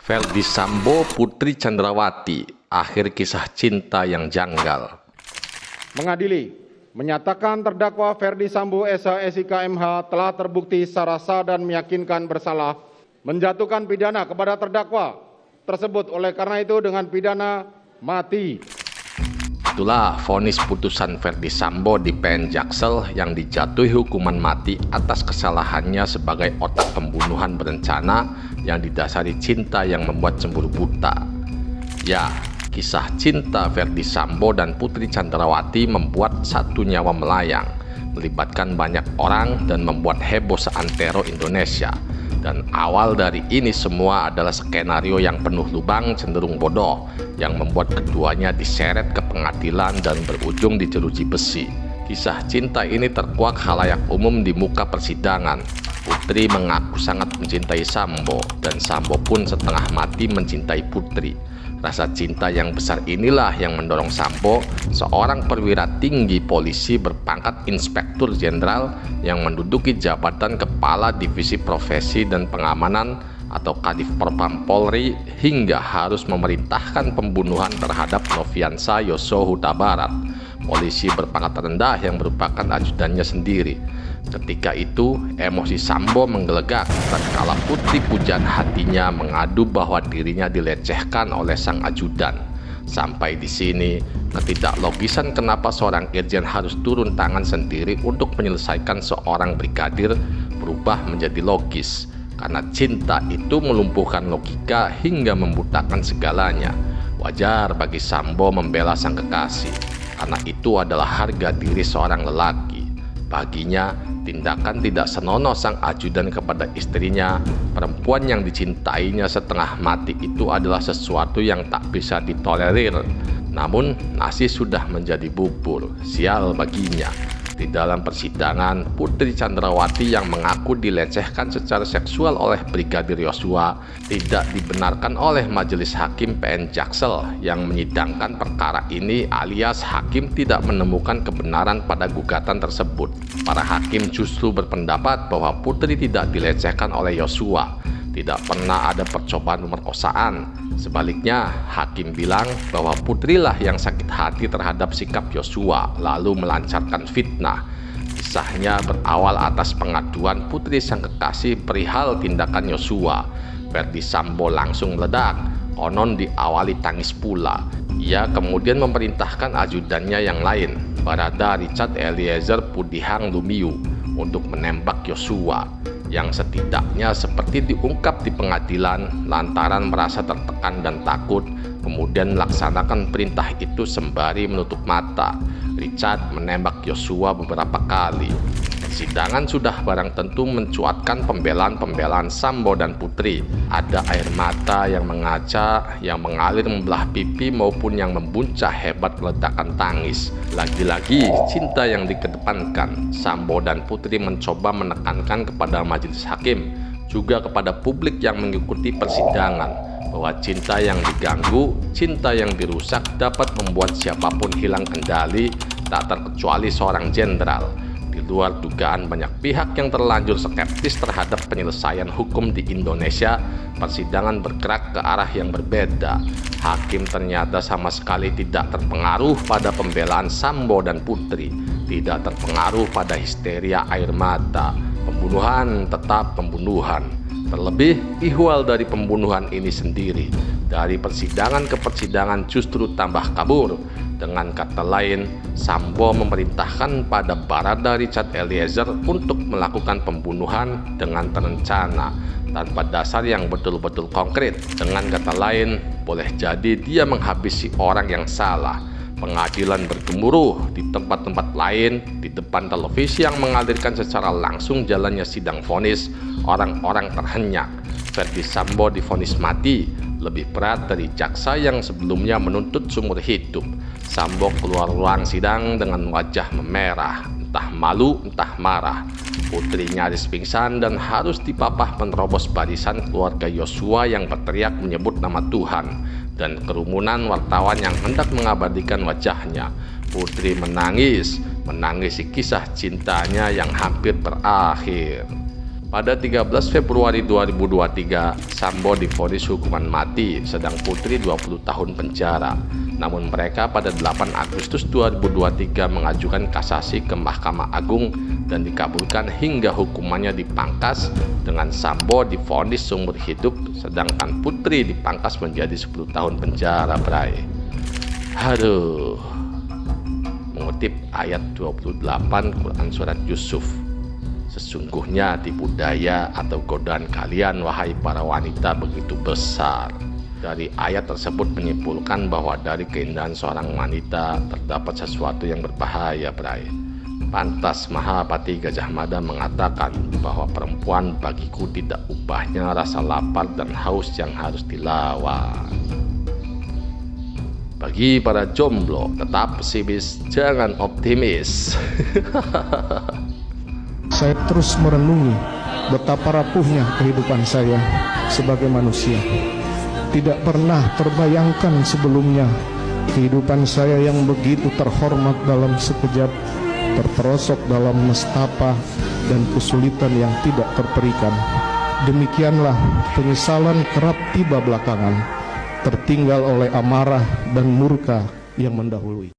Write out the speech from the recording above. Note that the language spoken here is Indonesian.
Ferdy Sambo, Putri Chandrawati, akhir kisah cinta yang janggal. Mengadili, menyatakan terdakwa Ferdy Sambo SH MH telah terbukti secara sah dan meyakinkan bersalah, menjatuhkan pidana kepada terdakwa tersebut oleh karena itu dengan pidana mati. Itulah vonis putusan Ferdy Sambo di PN Jaksel yang dijatuhi hukuman mati atas kesalahannya sebagai otak pembunuhan berencana yang didasari cinta yang membuat cemburu buta. Ya, kisah cinta Ferdy Sambo dan Putri Chandrawati membuat satu nyawa melayang, melibatkan banyak orang dan membuat heboh seantero Indonesia. Dan awal dari ini semua adalah skenario yang penuh lubang cenderung bodoh yang membuat keduanya diseret ke pengadilan dan berujung di jeruji besi. Kisah cinta ini terkuak khalayak umum di muka persidangan. Putri mengaku sangat mencintai Sambo dan Sambo pun setengah mati mencintai Putri. Rasa cinta yang besar inilah yang mendorong Sambo, seorang perwira tinggi polisi berpangkat Inspektur Jenderal yang menduduki jabatan Kepala Divisi Profesi dan Pengamanan atau Kadif Propam Polri, hingga harus memerintahkan pembunuhan terhadap Noviansa Yosua Huta Barat, polisi berpangkat rendah yang merupakan ajudannya sendiri. Ketika itu, emosi Sambo menggelegak tatkala Putri pujaan hatinya mengadu bahwa dirinya dilecehkan oleh sang ajudan. Sampai di sini, ketidaklogisan kenapa seorang irjen harus turun tangan sendiri untuk menyelesaikan seorang brigadir berubah menjadi logis. Karena cinta itu melumpuhkan logika hingga membutakan segalanya. Wajar bagi Sambo membela sang kekasih, karena itu adalah harga diri seorang lelaki. Baginya, tindakan tidak senonoh sang ajudan kepada istrinya, perempuan yang dicintainya setengah mati, itu adalah sesuatu yang tak bisa ditolerir. Namun, nasi sudah menjadi bubur, sial baginya. Di dalam persidangan, Putri Chandrawati yang mengaku dilecehkan secara seksual oleh Brigadir Yosua tidak dibenarkan oleh Majelis Hakim PN Jaksel yang menyidangkan perkara ini, alias hakim tidak menemukan kebenaran pada gugatan tersebut. Para hakim justru berpendapat bahwa Putri tidak dilecehkan oleh Yosua, tidak pernah ada percobaan pemerkosaan. Sebaliknya, hakim bilang bahwa Putrilah yang sakit hati terhadap sikap Yosua lalu melancarkan fitnah. Kisahnya berawal atas pengaduan Putri sang kekasih perihal tindakan Yosua. Ferdy Sambo langsung meledak, konon diawali tangis pula. Ia kemudian memerintahkan ajudannya yang lain, Barada Richard Eliezer Pudihang Lumiu, untuk menembak Yosua, yang setidaknya seperti diungkap di pengadilan lantaran merasa tertekan dan takut, kemudian melaksanakan perintah itu sembari menutup mata. Richard menembak Yosua beberapa kali. Persidangan sudah barang tentu mencuatkan pembelaan-pembelaan Sambo dan Putri. Ada air mata yang mengacak, yang mengalir membelah pipi maupun yang membuncah hebat ledakan tangis. Lagi-lagi cinta yang dikedepankan. Sambo dan Putri mencoba menekankan kepada majelis hakim, juga kepada publik yang mengikuti persidangan, bahwa cinta yang diganggu, cinta yang dirusak dapat membuat siapapun hilang kendali, tak terkecuali seorang jenderal. Di luar dugaan banyak pihak yang terlanjur skeptis terhadap penyelesaian hukum di Indonesia, persidangan bergerak ke arah yang berbeda. Hakim ternyata sama sekali tidak terpengaruh pada pembelaan Sambo dan Putri, tidak terpengaruh pada histeria air mata. Pembunuhan tetap pembunuhan. Terlebih, ihwal dari pembunuhan ini sendiri dari persidangan ke persidangan justru tambah kabur. Dengan kata lain, Sambo memerintahkan pada Barada Richard Eliezer untuk melakukan pembunuhan dengan terencana, tanpa dasar yang betul-betul konkret. Dengan kata lain, boleh jadi dia menghabisi orang yang salah. Pengadilan bergemuruh di tempat-tempat lain, di depan televisi yang mengalirkan secara langsung jalannya sidang vonis, orang-orang terhenyak. Ferdy Sambo divonis mati, lebih berat dari jaksa yang sebelumnya menuntut seumur hidup. Sambo keluar ruang sidang dengan wajah memerah, entah malu entah marah. Putri nyaris pingsan dan harus dipapah menerobos barisan keluarga Yosua yang berteriak menyebut nama Tuhan, dan kerumunan wartawan yang hendak mengabadikan wajahnya. Putri menangisi kisah cintanya yang hampir berakhir. Pada 13 Februari 2023, Sambo divonis hukuman mati, sedang Putri 20 tahun penjara. Namun mereka pada 8 Agustus 2023 mengajukan kasasi ke Mahkamah Agung dan dikabulkan hingga hukumannya dipangkas dengan Sambo divonis seumur hidup, sedangkan Putri dipangkas menjadi 10 tahun penjara, Bray. Aduh. Mengutip ayat 28 Quran Surat Yusuf. Sesungguhnya tipu daya atau godaan kalian, wahai para wanita, begitu besar. Dari ayat tersebut menyimpulkan bahwa dari keindahan seorang wanita terdapat sesuatu yang berbahaya, Bray. Pantas Mahapati Gajah Mada mengatakan bahwa perempuan bagiku tidak ubahnya rasa lapar dan haus yang harus dilawan. Bagi para jomblo, tetap pesimis, jangan optimis. Saya terus merenungi betapa rapuhnya kehidupan saya sebagai manusia. Tidak pernah terbayangkan sebelumnya kehidupan saya yang begitu terhormat dalam sekejap terperosok dalam nestapa dan kesulitan yang tidak terperikan. Demikianlah penyesalan kerap tiba belakangan, tertinggal oleh amarah dan murka yang mendahului.